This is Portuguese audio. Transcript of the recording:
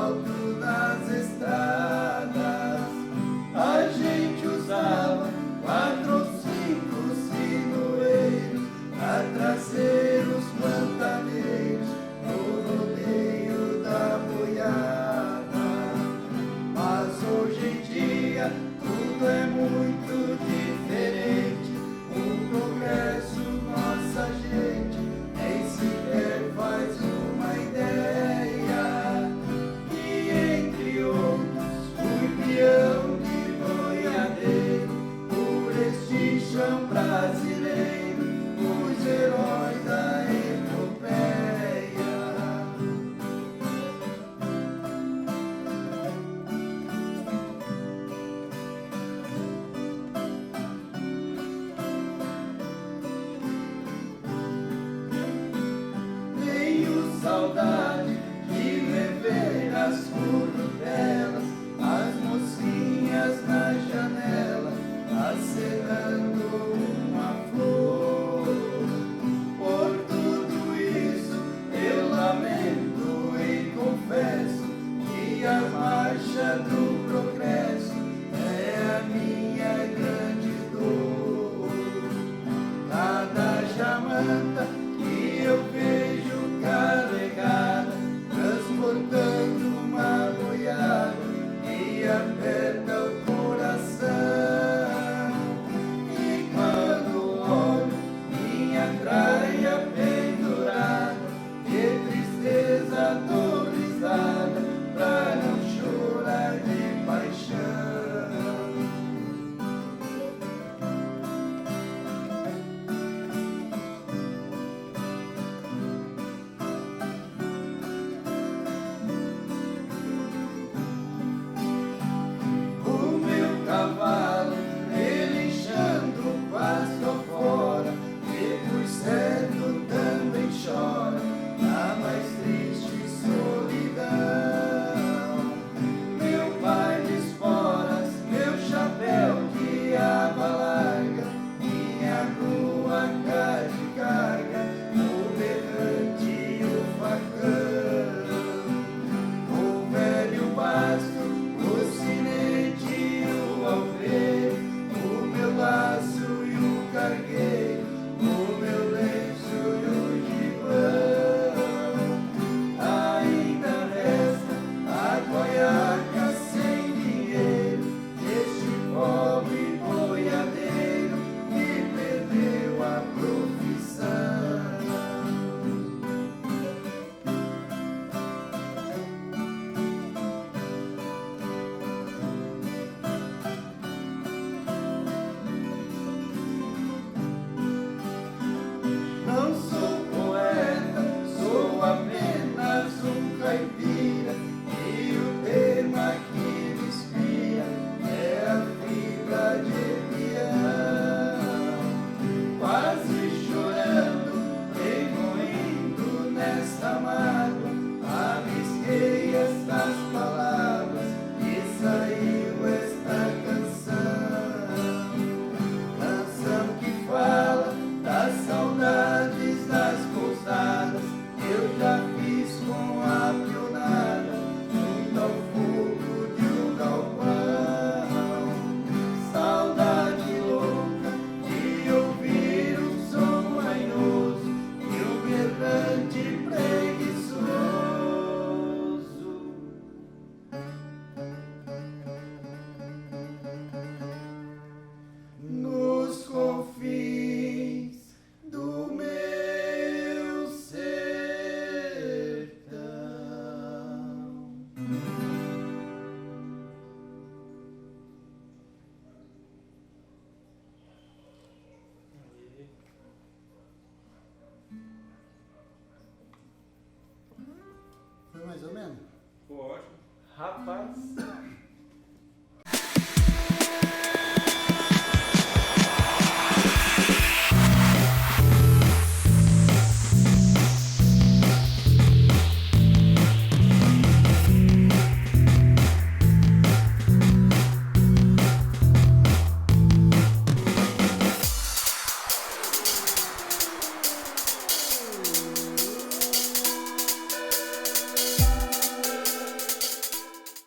asfalto das estradas. A gente usava 4 ou 5 sinueiros pra trazer os pantaneiros no rodeio da boiada. Mas hoje em dia tudo é muito diferente. O progresso, nossa gente nem sequer faz uma ideia. E entre outros fui peão de boiadeiro por este chão brasileiro, os heróis da epopeia. Tenho saudade de rever as currutelas, as mocinhas na janela acenando uma flor. Por tudo isso eu lamento e confesso que a marcha do progresso é a minha grande dor. Cada jamanta que eu vejo carregada, transportando uma boiada, me aperta o coração. E quando olho minha traia pendurada, que tristeza dou risada pra não chorar de paixão. O meu cavalo relinchando o pasto fora, e por certo também chora na mais triste solidão. Meu pai de esporas, meu chapéu de aba larga, minha rua cá de carga, o berrante e o facão. O velho basto, o sinete e o alveiro, o meu laço e o cargueiro, o meu lenço e o gibão. Ainda resta a guaiaca sem dinheiro, este pobre boiadeiro que perdeu a profissão. Não sou poeta, sou apenas um caipira, e o termo que me inspira é a fibra de peão. Quase chorando, remoendo nesta mágoa, abisquei estas palavras e saiu esta canção. Canção que fala das saudades das pousadas que eu já fiz com a pionada junto ao fogo de um galpão. Saudade louca de ouvir um som manhoso e o berrante preguiçoso nos confins do meu sertão. Foi mais ou menos? Ficou ótimo. Rapaz.